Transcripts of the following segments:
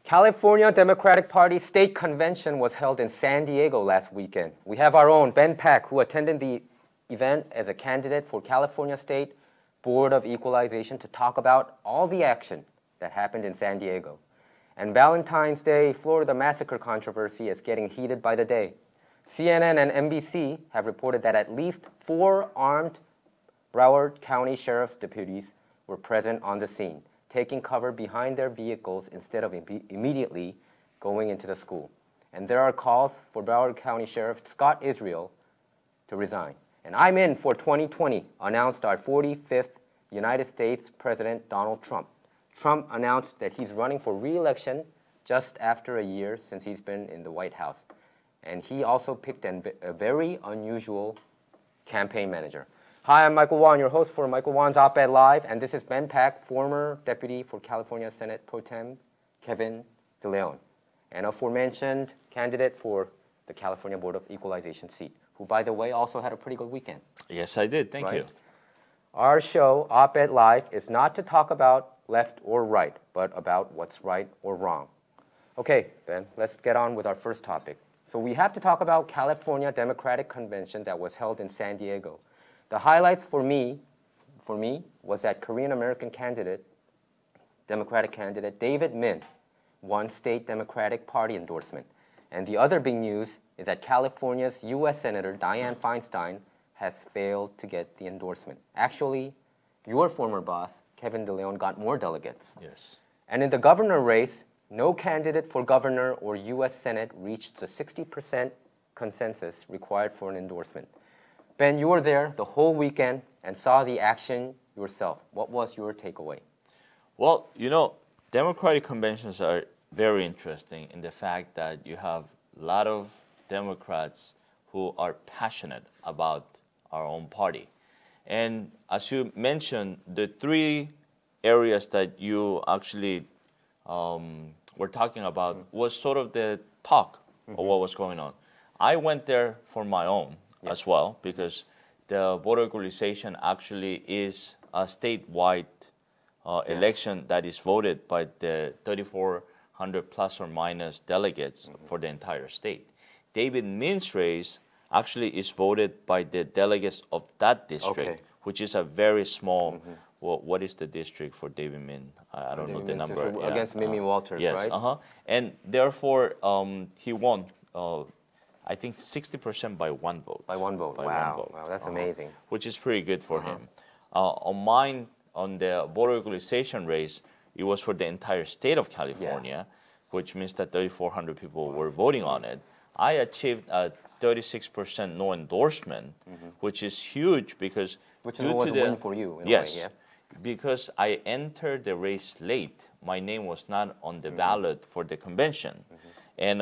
California Democratic Party State Convention was held in San Diego last weekend. We have our own Ben Pack, who attended the event as a candidate for California State Board of Equalization, to talk about all the action that happened in San Diego. And Valentine's Day, Florida massacre controversy is getting heated by the day. CNN and NBC have reported that at least 4 armed Broward County Sheriff's deputies were present on the scene, taking cover behind their vehicles instead of immediately going into the school. And there are calls for Broward County Sheriff Scott Israel to resign. And I'm in for 2020, announced our 45th United States President Donald Trump. Trump announced that he's running for re-election just after a year since he's been in the White House. And he also picked a very unusual campaign manager. Hi, I'm Michael Wan, your host for Michael Wan's Op-Ed Live, and this is Ben Pack, former deputy for California Senate Pro Tem Kevin DeLeon, and aforementioned candidate for the California Board of Equalization seat, who, by the way, also had a pretty good weekend. Yes, I did. Thank you. Our show, Op-Ed Live, is not to talk about left or right, but about what's right or wrong. Okay, Ben, let's get on with our first topic. So we have to talk about California Democratic Convention that was held in San Diego. The highlights for me was that Korean-American candidate, Democratic candidate David Min won state Democratic Party endorsement. And the other big news is that California's U.S. Senator Dianne Feinstein has failed to get the endorsement. Actually, your former boss, Kevin DeLeon, got more delegates. Yes. And in the governor race, no candidate for governor or U.S. Senate reached the 60% consensus required for an endorsement. Ben, you were there the whole weekend and saw the action yourself. What was your takeaway? Well, you know, Democratic conventions are very interesting in the fact that you have a lot of Democrats who are passionate about our own party. And as you mentioned, the 3 areas that you actually were talking about was sort of the talk of what was going on. I went there for my own as well, because the Board of Equalization actually is a statewide election that is voted by the 3,400 plus or minus delegates for the entire state. David Min's race actually is voted by the delegates of that district, which is a very small, well, what is the district for David Min? I don't know the number. Against Mimi Walters, yes, right? And therefore, he won, I think 60% by 1 vote. By 1 vote. Wow, that's amazing. Which is pretty good for him. On mine, on the Board of Equalization race, it was for the entire state of California, which means that 3,400 people were voting on it. I achieved a 36% no endorsement, which is huge because which is a win for you in a way, yeah? Because I entered the race late. My name was not on the ballot for the convention. And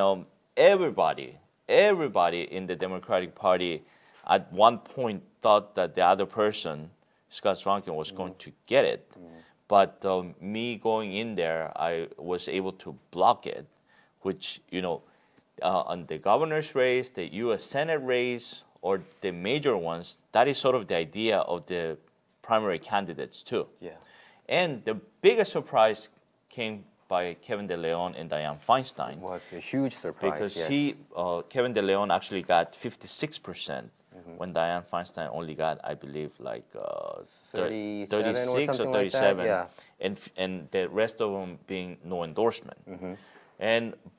everybody in the Democratic Party at one point thought that the other person, Scott Ronkin, was going to get it. But me going in there, I was able to block it, which, you know, on the governor's race, the U.S. Senate race, or the major ones, that is sort of the idea of the primary candidates too. Yeah. And the biggest surprise came by Kevin DeLeon and Dianne Feinstein. It was a huge surprise, because Kevin DeLeon actually got 56%, when Dianne Feinstein only got, I believe, like 36 or 37, like that, and the rest of them being no endorsement.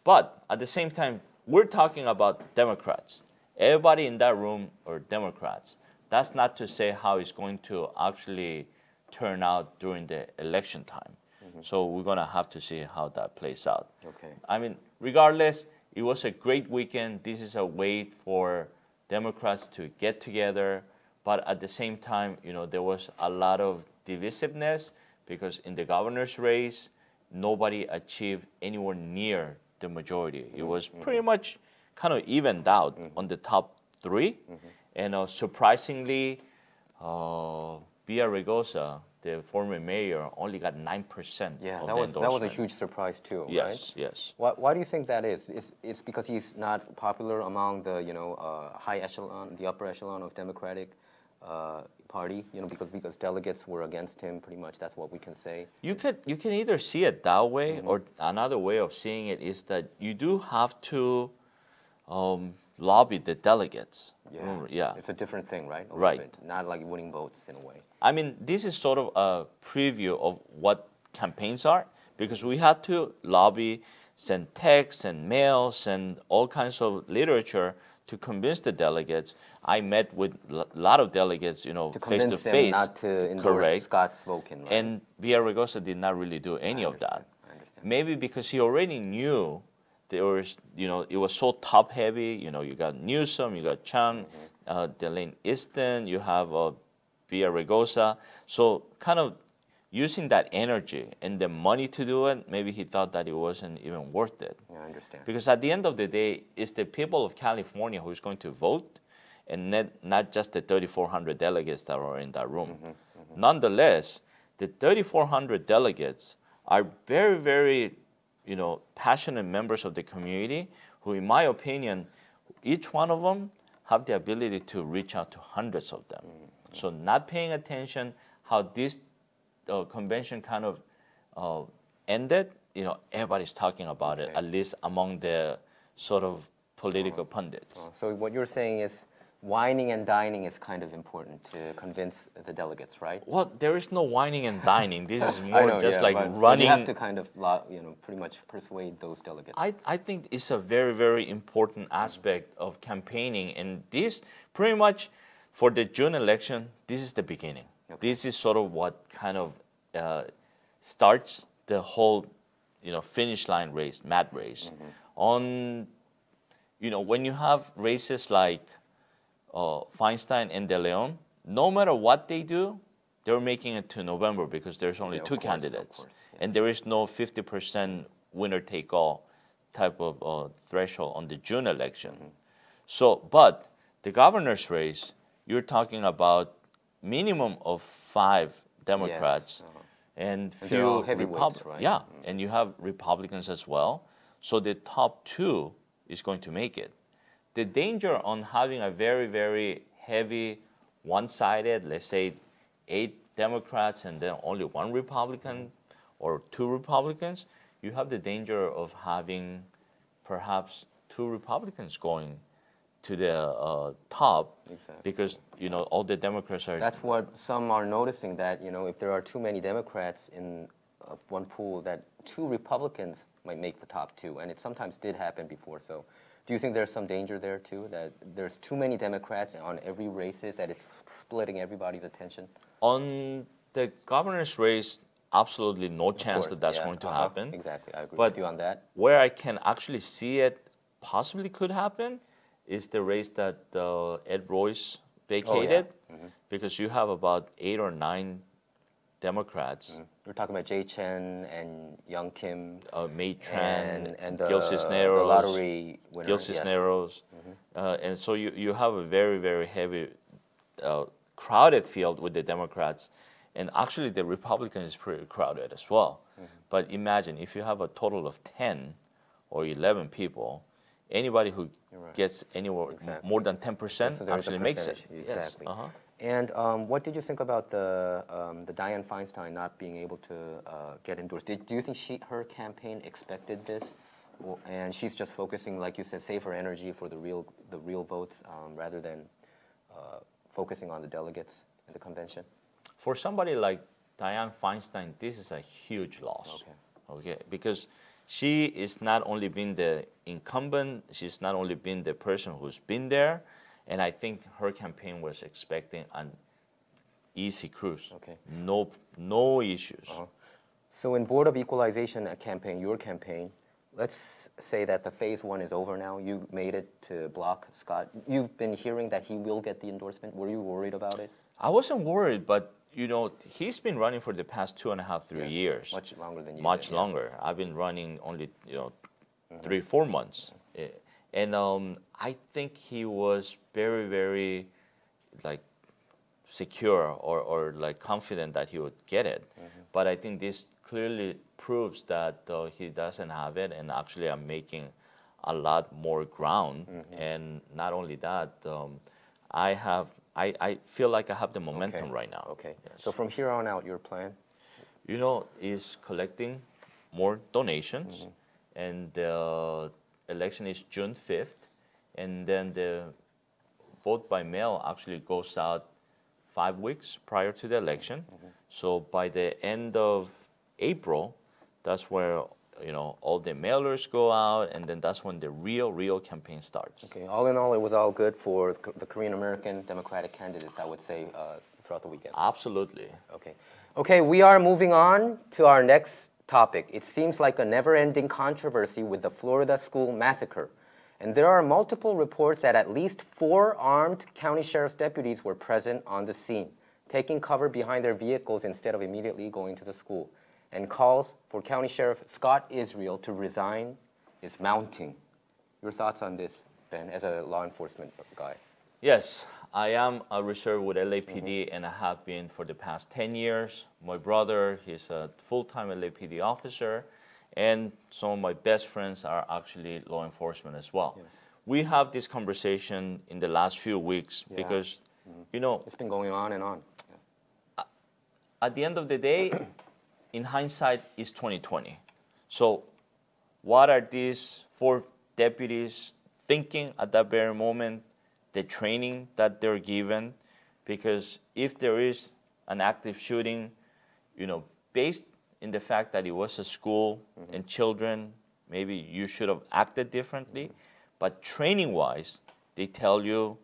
But at the same time, we're talking about Democrats. Everybody in that room are Democrats. That's not to say how it's going to actually turn out during the election time. So we're going to have to see how that plays out. Okay. I mean, regardless, it was a great weekend. This is a way for Democrats to get together. But at the same time, you know, there was a lot of divisiveness because in the governor's race, nobody achieved anywhere near the majority. It was pretty much kind of evened out on the top 3. And surprisingly, Villaraigosa, the former mayor, only got 9% of the endorsement. That was a huge surprise too, right? Yes. Why do you think that is? It's because he's not popular among the, the upper echelon of Democratic Party, you know, because delegates were against him, pretty much. That's what we can say. You can either see it that way, or another way of seeing it is that you do have to lobby the delegates. Yeah. Remember, yeah. It's a different thing, right? Right. Not like winning votes in a way. I mean, this is sort of a preview of what campaigns are, because we had to lobby, send texts and mails and all kinds of literature to convince the delegates. I met with a lot of delegates, you know, face to face. Not to endorse Scott Spoken, right? And Villaraigosa did not really do any of that. I understand. Maybe because he already knew there was, you know, it was so top heavy. You know, you got Newsom, you got Chung, Delane Easton, you have Villaraigosa. So kind of using that energy and the money to do it, maybe he thought that it wasn't even worth it. Yeah, I understand. Because at the end of the day, it's the people of California who's going to vote, and not just the 3,400 delegates that are in that room. Nonetheless, the 3,400 delegates are very, very, you know, passionate members of the community who, in my opinion, each one of them have the ability to reach out to hundreds of them. So not paying attention how this convention kind of ended, you know, everybody's talking about it, at least among the sort of political pundits. So what you're saying is whining and dining is kind of important to convince the delegates, right? Well, there is no whining and dining. This is more know, just yeah, like but running. You have to kind of, you know, pretty much persuade those delegates. I think it's a very, very important aspect of campaigning. And this pretty much, for the June election, this is the beginning. Okay. This is sort of what kind of starts the whole, you know, finish line race, mad race. On, you know, when you have races like Feinstein and De Leon, no matter what they do, they're making it to November because there's only two candidates. Yes. And there is no 50% winner-take-all type of threshold on the June election. So, but the governor's race, you're talking about minimum of 5 Democrats and few Republicans. Right? Yeah, and you have Republicans as well. So the top 2 is going to make it. The danger on having a very, very heavy, one-sided, let's say 8 Democrats and then only 1 Republican or 2 Republicans, you have the danger of having perhaps 2 Republicans going to the top, because, you know, all the Democrats are... That's what some are noticing, that, you know, if there are too many Democrats in one pool, that 2 Republicans might make the top 2, and it sometimes did happen before. So do you think there's some danger there too, that there's too many Democrats on every races, that it's splitting everybody's attention? On the governor's race, absolutely no chance that that's going to happen. Exactly, I agree But with you on that. Where I can actually see it possibly could happen is the race that Ed Royce vacated, because you have about 8 or 9 Democrats. We're talking about Jay Chen and Young Kim, May Tran, and Gil the Cisneros, lottery winner. Gil Cisneros. And so you have a very, very heavy, crowded field with the Democrats. And actually the Republicans is pretty crowded as well. But imagine if you have a total of 10 or 11 people, anybody who gets anywhere more than 10% actually makes it. Exactly. Yes. And what did you think about the Dianne Feinstein not being able to get endorsed? Do you think her campaign expected this, and she's just focusing, like you said, save her energy for the real votes rather than focusing on the delegates in the convention? For somebody like Dianne Feinstein, this is a huge loss. Okay, because she is not only been the incumbent, she's not only been the person who's been there, and I think her campaign was expecting an easy cruise. No issues. So in Board of Equalization campaign, your campaign, let's say that the phase 1 is over now. You made it to block Scott. You've been hearing that he will get the endorsement. Were you worried about it? I wasn't worried, but you know, he's been running for the past 2.5, 3 years. Much longer than you Much did, longer. I've been running only, you know, 3-4 months. And I think he was very, very, like, secure or like confident that he would get it. But I think this clearly proves that he doesn't have it, and actually I'm making a lot more ground. And not only that, I have I feel like I have the momentum right now. Okay. Yes. So from here on out, your plan? You know, is collecting more donations, and the election is June 5th, and then the vote by mail actually goes out 5 weeks prior to the election. So by the end of April, that's where all the mailers go out, and then that's when the real campaign starts. Okay. All in all, it was all good for the Korean American Democratic candidates, I would say, throughout the weekend. Absolutely. Okay. Okay, we are moving on to our next topic. It seems like a never-ending controversy with the Florida school massacre. And there are multiple reports that at least 4 armed county sheriff's deputies were present on the scene, taking cover behind their vehicles instead of immediately going to the school. And calls for County Sheriff Scott Israel to resign is mounting. Your thoughts on this, Ben, as a law enforcement guy? Yes, I am a reserve with LAPD, and I have been for the past 10 years. My brother, he's a full-time LAPD officer, and some of my best friends are actually law enforcement as well. Yes. We have this conversation in the last few weeks because, it's been going on and on. at the end of the day, in hindsight, it's 2020. So what are these 4 deputies thinking at that very moment, the training that they're given? Because if there is an active shooting, based in the fact that it was a school and children, maybe you should have acted differently. But training-wise, they tell you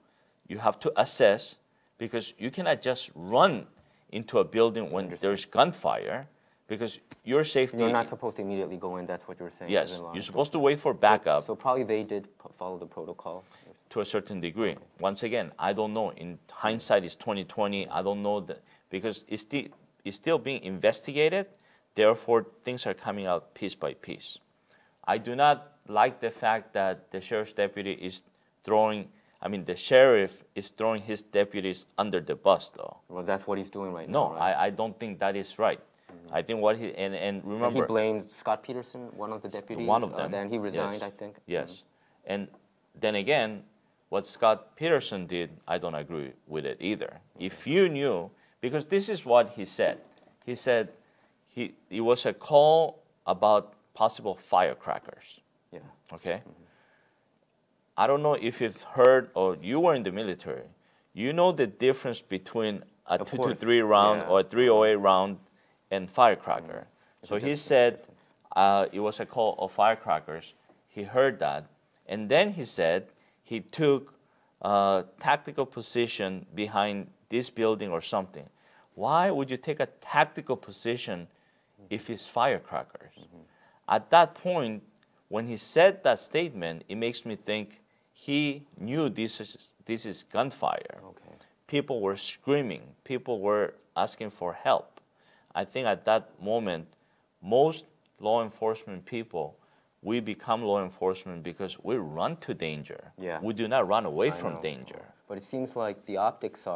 you have to assess, because you cannot just run into a building when there's gunfire, because your safety... You're not supposed to immediately go in, that's what you're saying. Yes, you're supposed to wait for backup. So probably they did follow the protocol. To a certain degree. Once again, I don't know. In hindsight, it's 2020. I don't know that, because it's still being investigated. Therefore, things are coming out piece by piece. I do not like the fact that the sheriff's deputy is the sheriff is throwing his deputies under the bus, though. Well, that's what he's doing right now. No, right? I don't think that is right. I think what and remember... And he blamed Scott Peterson, one of the deputies. One of them. Then he resigned, yes. I think. Yes. And then again, what Scott Peterson did, I don't agree with it either. If you knew, because this is what he said. He said it was a call about possible firecrackers. Yeah. Okay? I don't know if you've heard, or you were in the military, you know the difference between a 223 round or a 308 round and firecracker. So he said it was a call of firecrackers. He heard that. And then he said he took a tactical position behind this building or something. Why would you take a tactical position if it's firecrackers? At that point, when he said that statement, it makes me think he knew this is gunfire. Okay. People were screaming. People were asking for help. I think at that moment, most law enforcement people, we become law enforcement because we run to danger. Yeah. We do not run away from danger. But it seems like the optics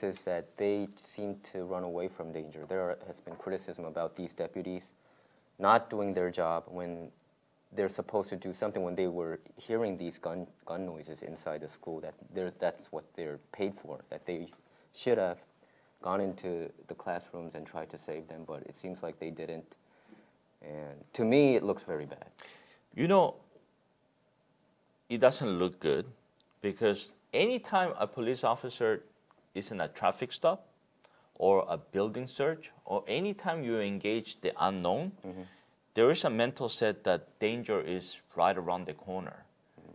is that they seem to run away from danger. There has been criticism about these deputies not doing their job when they're supposed to do something, when they were hearing these gun noises inside the school, that's what they're paid for, that they should have gone into the classrooms and tried to save them, but it seems like they didn't. And to me, it looks very bad. It doesn't look good, because anytime a police officer is in a traffic stop or a building search, or anytime you engage the unknown, there is a mental set that danger is right around the corner.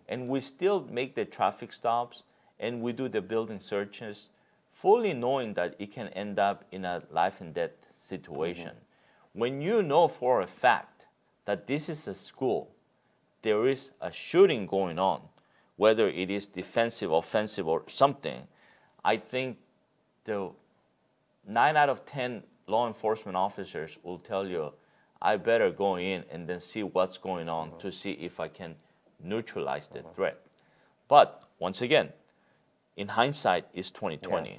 And we still make the traffic stops and we do the building searches, fully knowing that it can end up in a life and death situation. When you know for a fact that this is a school, there is a shooting going on, whether it is defensive, offensive, or something, I think the 9 out of 10 law enforcement officers will tell you, I better go in and then see what's going on to see if I can neutralize the threat. But once again, in hindsight, it's 2020. Yeah.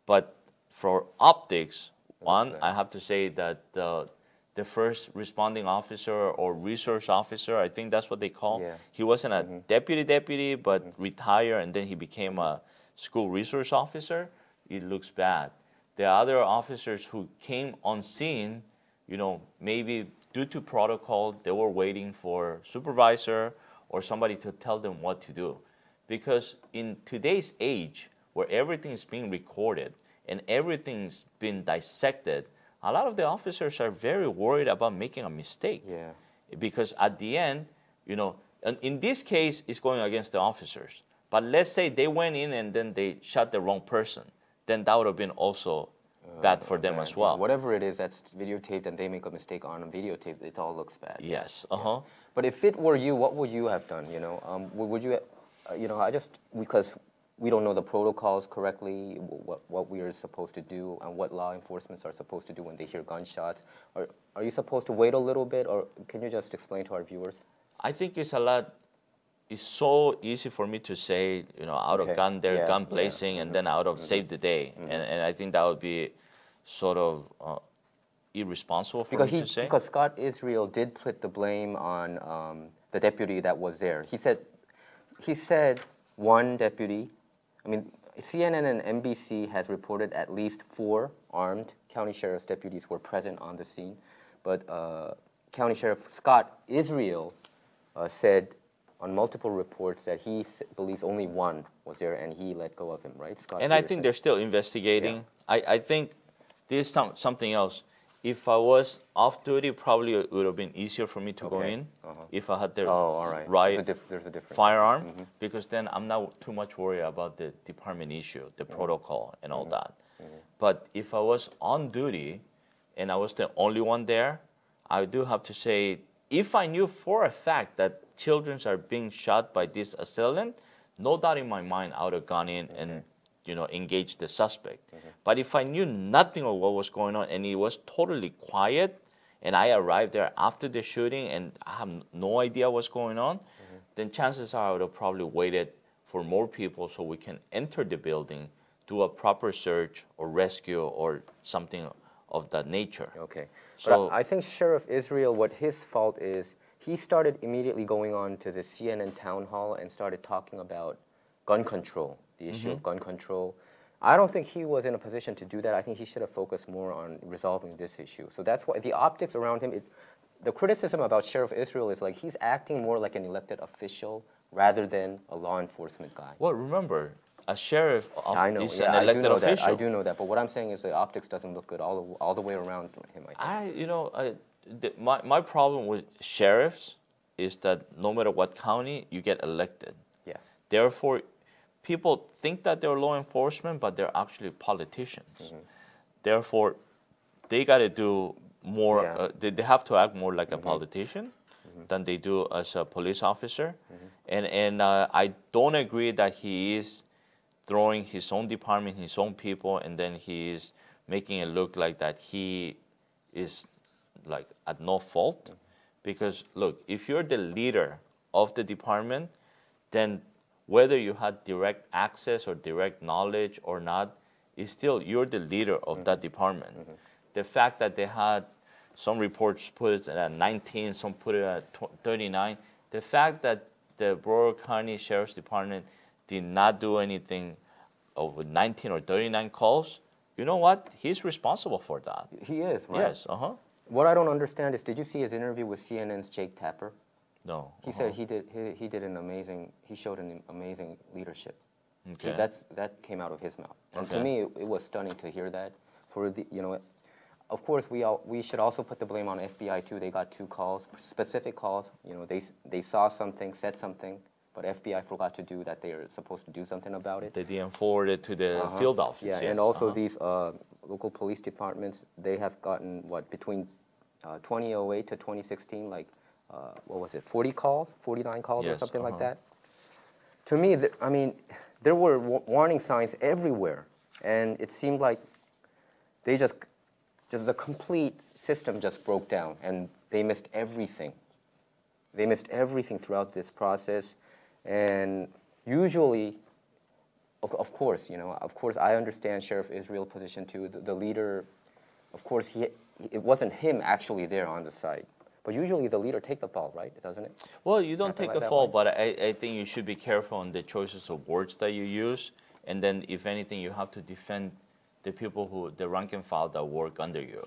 But for optics, I have to say that the first responding officer or resource officer, I think that's what they call. Yeah. He wasn't a deputy, but retired, and then he became a school resource officer, it looks bad. The other officers who came on scene, you know, maybe due to protocol, they were waiting for supervisor or somebody to tell them what to do. Because in today's age, where everything is being recorded and everything's been dissected, a lot of the officers are very worried about making a mistake. Yeah. Because at the end, you know, in this case, it's going against the officers. But let's say they went in and then they shot the wrong person. Then that would have been also bad for them as well. Whatever it is that's videotaped and they make a mistake on a videotape, it all looks bad. Yes. Yeah. But if it were you, what would you have done? You know, would you, you know, because we don't know the protocols correctly, what we are supposed to do and what law enforcement are supposed to do when they hear gunshots. Are you supposed to wait a little bit, or can you just explain to our viewers? I think it's so easy for me to say, you know, out of gun there, gun blazing, and then out of save the day. And I think that would be sort of irresponsible for me to say. Because Scott Israel did put the blame on the deputy that was there. He said one deputy, I mean, CNN and NBC has reported at least 4 armed county sheriff's deputies were present on the scene. But County Sheriff Scott Israel said on multiple reports that he believes only 1 was there and he let go of him, right? Scott and Peterson. I think they're still investigating. Yeah. I think there's something else. If I was off duty, probably it would have been easier for me to go in if I had the right there's a difference. firearm, because then I'm not too much worried about the department issue, the protocol, and all that. But if I was on duty and I was the only one there, I do have to say, if I knew for a fact that children are being shot by this assailant, no doubt in my mind I would have gone in and, you know, engaged the suspect. But if I knew nothing of what was going on and it was totally quiet, and I arrived there after the shooting and I have no idea what's going on, then chances are I would have probably waited for more people so we can enter the building, do a proper search or rescue or something of that nature. Okay. So but I think Sheriff Israel, what his fault is, he started immediately going on to the CNN town hall and started talking about gun control, the issue of gun control. I don't think he was in a position to do that. I think he should have focused more on resolving this issue. So that's why the optics around him, the criticism about Sheriff Israel is like he's acting more like an elected official rather than a law enforcement guy. Well, remember, a sheriff is an I elected official. I do know that, but what I'm saying is the optics doesn't look good all the way around him, I think. You know, my problem with sheriffs is that no matter what county, you get elected. Yeah. Therefore, people think that they're law enforcement, but they're actually politicians. Therefore, they got to do more, they have to act more like a politician than they do as a police officer. And I don't agree that he is throwing his own department, his own people, and then he is making it look like that he is like at no fault. Because look, if you're the leader of the department, then whether you had direct access or direct knowledge or not, is still you're the leader of that department. The fact that they had some reports put it at 19, some put it at 39, the fact that the Broward County Sheriff's Department did not do anything over 19 or 39 calls, you know what? He's responsible for that. He is, right? Yes, What I don't understand is, did you see his interview with CNN's Jake Tapper? No. He said he did an amazing, he showed an amazing leadership. Okay. That came out of his mouth. And to me, it was stunning to hear that. For the, you know, of course, we should also put the blame on FBI too. They got 2 calls, specific calls. You know, they saw something, said something, but FBI forgot to do that. They are supposed to do something about it. They didn't forward it to the field office. Yeah, yes. and also these local police departments, they have gotten what, between 2008 to 2016, like what was it, 40 calls, 49 calls, yes, or something like that. To me, I mean, there were warning signs everywhere, and it seemed like they just the complete system just broke down, and they missed everything. They missed everything throughout this process, and usually, of course, you know, of course, I understand Sheriff Israel's position too. The leader, of course, it wasn't him actually there on the site. But usually the leader take the ball, right? Doesn't it? Well, you don't take the fall, but I think you should be careful on the choices of words that you use. and then if anything, you have to defend the people who, the rank and file that work under you.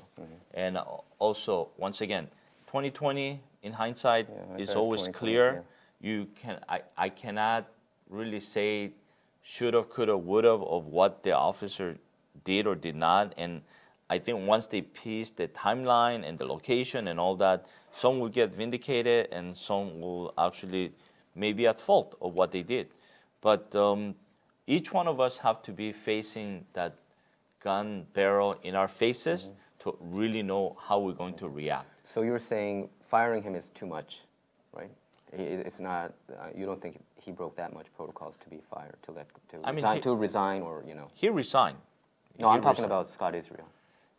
And also, once again, 2020 in hindsight is always clear. You can, I cannot really say should've, could've, would've of what the officer did or did not. And I think once they piece the timeline and the location and all that, some will get vindicated and some will actually maybe at fault of what they did. But each one of us have to be facing that gun barrel in our faces to really know how we're going to react. So you're saying firing him is too much, right? It's not. You don't think he broke that much protocols to be fired, to resign, or you know? He resigned. No, I'm talking about Scott Israel.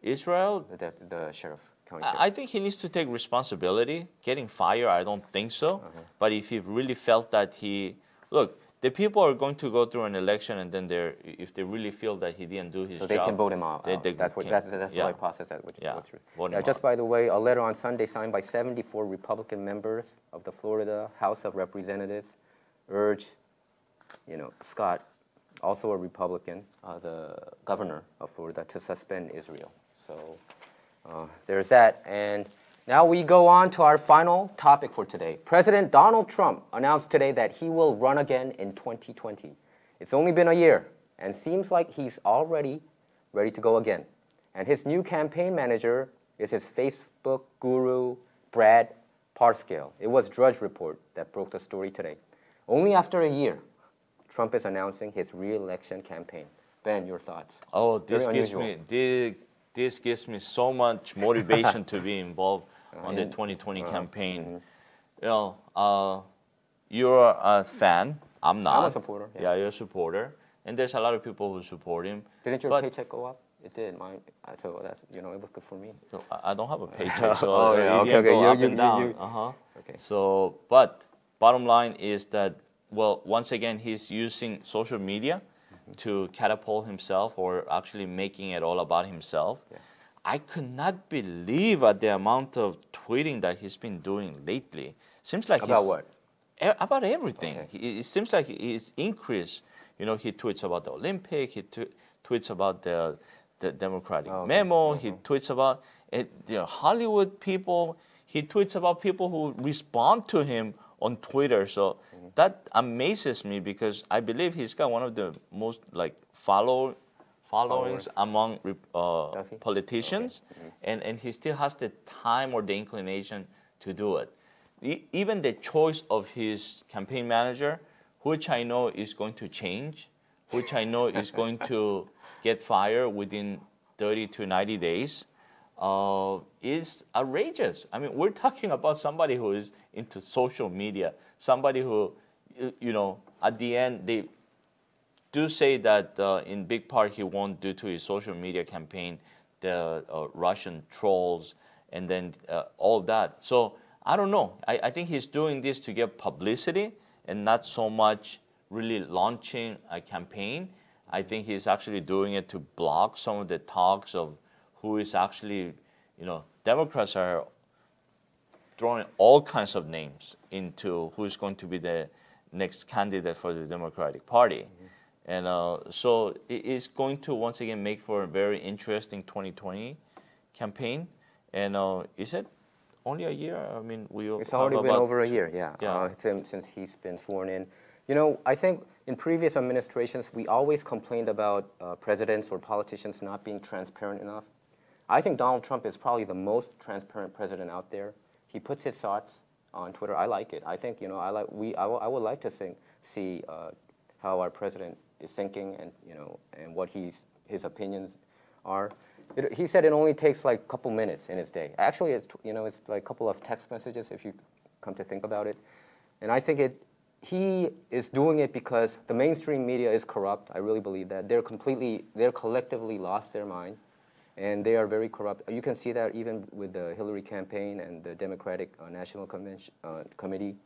Israel, the sheriff, county sheriff. I think he needs to take responsibility. Getting fired, I don't think so. But if he really felt that look, the people are going to go through an election, and then if they really feel that he didn't do his job, so they can vote him out. That's the right process at which. Just by the way, a letter on Sunday signed by 74 Republican members of the Florida House of Representatives urged, Scott, also a Republican, the governor of Florida, to suspend Israel. So there's that. And now we go on to our final topic for today. President Donald Trump announced today that he will run again in 2020. It's only been a year, and seems like he's already ready to go again. And his new campaign manager is his Facebook guru, Brad Parscale. It was Drudge Report that broke the story today. Only after a year, Trump is announcing his re-election campaign. Ben, your thoughts? Oh, this gives me so much motivation to be involved on the 2020 campaign. You're a fan. I'm not. I'm a supporter. Yeah, you're a supporter, and there's a lot of people who support him. Didn't your paycheck go up? It did. Mine. So that's it was good for me. So I don't have a paycheck, so it didn't go up and down. Okay. So, but bottom line is that, well, once again, he's using social media to catapult himself, or actually making it all about himself. I could not believe at the amount of tweeting that he's been doing lately. Seems like about what? About everything. It seems like he's increased. He tweets about the Olympic. He tweets about the Democratic memo. He tweets about Hollywood people. He tweets about people who respond to him on Twitter. So that amazes me, because I believe he's got one of the most followings among politicians, and he still has the time or the inclination to do it. Even the choice of his campaign manager, which I know is going to change, which I know is going to get fired within 30 to 90 days, is outrageous. I mean, we're talking about somebody who is into social media, somebody who, at the end, they do say that in big part he won't, due to his social media campaign, the Russian trolls, and then all that. So I don't know. I think he's doing this to get publicity and not so much really launching a campaign. I think he's actually doing it to block some of the talks of who is actually, Democrats are throwing all kinds of names into who's going to be the next candidate for the Democratic Party. And so it's going to once again make for a very interesting 2020 campaign. And is it only a year? I mean, it's already been over a year, since he's been sworn in. I think in previous administrations, we always complained about presidents or politicians not being transparent enough. I think Donald Trump is probably the most transparent president out there. He puts his thoughts on Twitter. I like it. I think, I would like to see how our president is thinking, and and what his opinions are. He said it only takes like a couple minutes in his day. Actually, it's like a couple of text messages if you come to think about it. And I think he is doing it because the mainstream media is corrupt. I really believe that. They're collectively lost their mind, and they are very corrupt. You can see that even with the Hillary campaign and the Democratic National Committee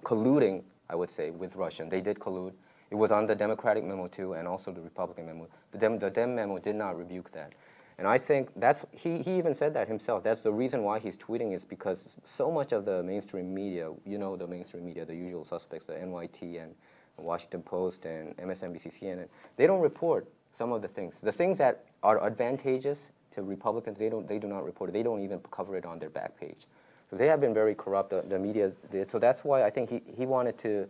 colluding, I would say, with Russia. They did collude. It was on the Democratic memo too, and also the Republican memo. The Dem memo did not rebuke that. And I think he even said that himself. That's the reason why he's tweeting, is because so much of the mainstream media, the mainstream media, the usual suspects, the NYT and Washington Post and MSNBC, CNN, they don't report some of the things. The things that are advantageous to Republicans, they do not report it. They don't even cover it on their back page. So they have been very corrupt, the media did. So that's why I think he wanted to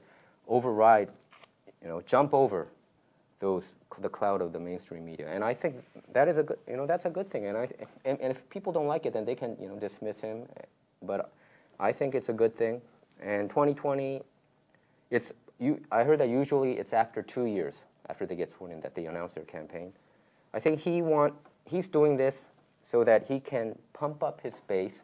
override, jump over the cloud of the mainstream media. And I think that is a good, that's a good thing. And if people don't like it, then they can, dismiss him. But I think it's a good thing. And 2020, I heard that usually it's after 2 years after they get sworn in that they announce their campaign. I think he's doing this so that he can pump up his base.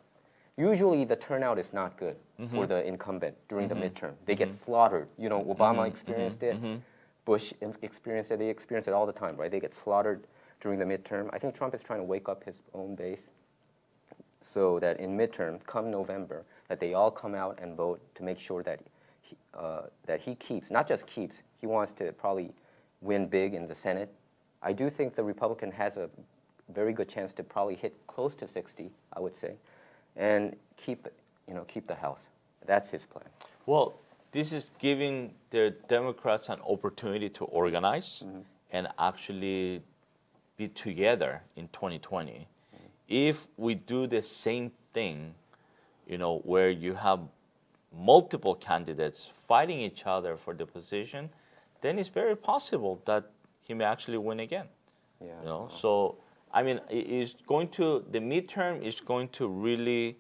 Usually the turnout is not good for the incumbent during the midterm. They get slaughtered. Obama experienced it. Bush experienced it. They experience it all the time, right? They get slaughtered during the midterm. I think Trump is trying to wake up his own base so that in midterm, come November, that they all come out and vote to make sure that he keeps, not just keeps, he wants to probably win big in the Senate. I do think the Republican has a very good chance to probably hit close to 60, I would say, and keep the House. That's his plan. Well, this is giving the Democrats an opportunity to organize and actually be together in 2020. If we do the same thing, where you have multiple candidates fighting each other for the position, then it's very possible that he may actually win again. Yeah. So I mean, the midterm is going to really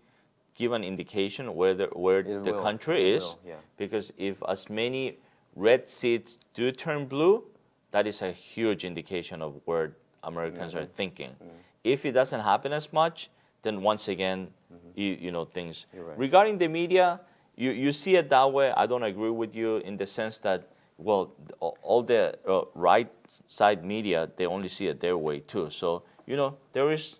give an indication where the country is, because if as many red seats do turn blue, that is a huge indication of where Americans are thinking. If it doesn't happen as much, then once again, things. Right. Regarding the media, you see it that way. I don't agree with you in the sense that, well, all the right side media, they only see it their way too. So, there is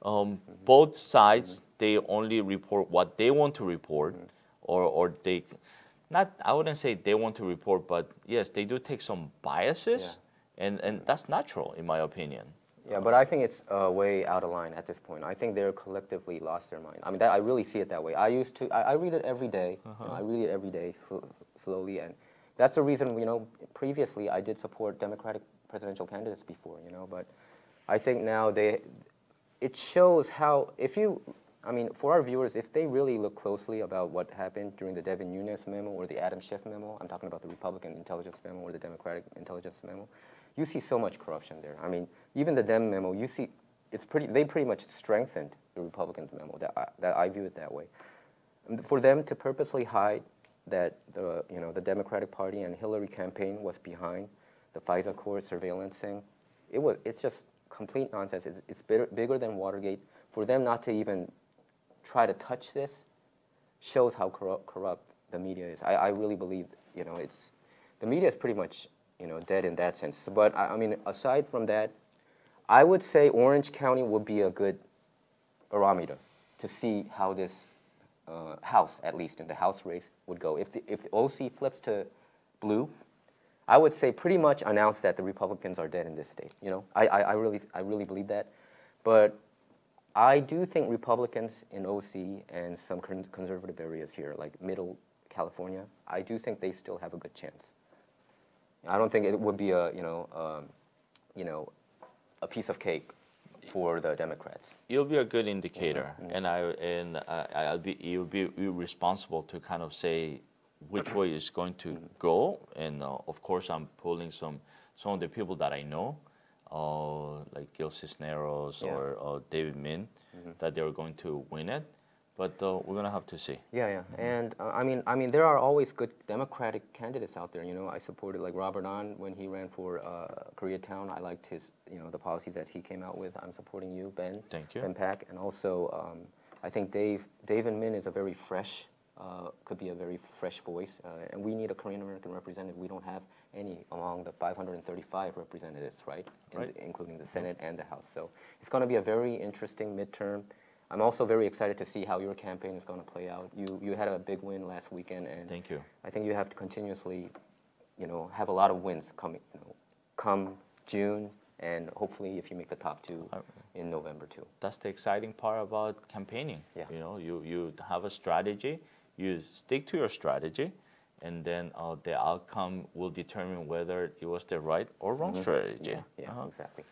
both sides, they only report what they want to report, or they, I wouldn't say they want to report, but yes, they do take some biases, and that's natural in my opinion. Yeah, but I think it's way out of line at this point. I think they're collectively lost their mind. I mean, I really see it that way. I read it every day. I read it every day slowly, and that's the reason, previously I did support Democratic presidential candidates before, but I think now it shows how, for our viewers, if they really look closely about what happened during the Devin Nunes memo or the Adam Schiff memo, I'm talking about the Republican intelligence memo or the Democratic intelligence memo, you see so much corruption there. I mean, even the Dem memo, you see, they pretty much strengthened the Republican memo. That I view it that way. And for them to purposely hide that the Democratic Party and Hillary campaign was behind the FISA court surveillance thing, it's just complete nonsense. It's bigger than Watergate. For them not to even try to touch this shows how corrupt the media is. I really believe, the media is pretty much, dead in that sense. But aside from that, I would say Orange County would be a good barometer to see how this House, at least in the House race, would go. If the OC flips to blue, I would say pretty much announce that the Republicans are dead in this state. I really believe that. But I do think Republicans in OC and some conservative areas here, like Middle California, I do think they still have a good chance. I don't think it would be a piece of cake for the Democrats. It'll be a good indicator, and you'll be responsible to kind of say which way it's going to go. And of course, I'm pulling some of the people that I know, like Gil Cisneros or David Min, that they're going to win it. But we're gonna have to see. Yeah. And there are always good Democratic candidates out there. I supported like Robert An when he ran for Koreatown. I liked his, the policies that he came out with. I'm supporting you, Ben. Thank you. Ben Pack, and also I think David Min is a very fresh, could be a very fresh voice, and we need a Korean American representative. We don't have any among the 535 representatives, right? Including the Senate and the House. So it's going to be a very interesting midterm. I'm also very excited to see how your campaign is going to play out. You had a big win last weekend, and thank you. I think you have to continuously, have a lot of wins coming, come June, and hopefully if you make the top two in November too. That's the exciting part about campaigning. Yeah. You have a strategy, you stick to your strategy, and then the outcome will determine whether it was the right or wrong strategy. Yeah, exactly.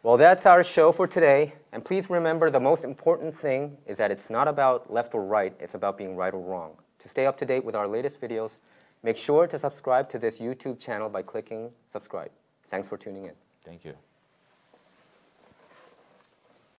Well, that's our show for today. And please remember, the most important thing is that it's not about left or right, it's about being right or wrong. To stay up to date with our latest videos, make sure to subscribe to this YouTube channel by clicking subscribe. Thanks for tuning in. Thank you.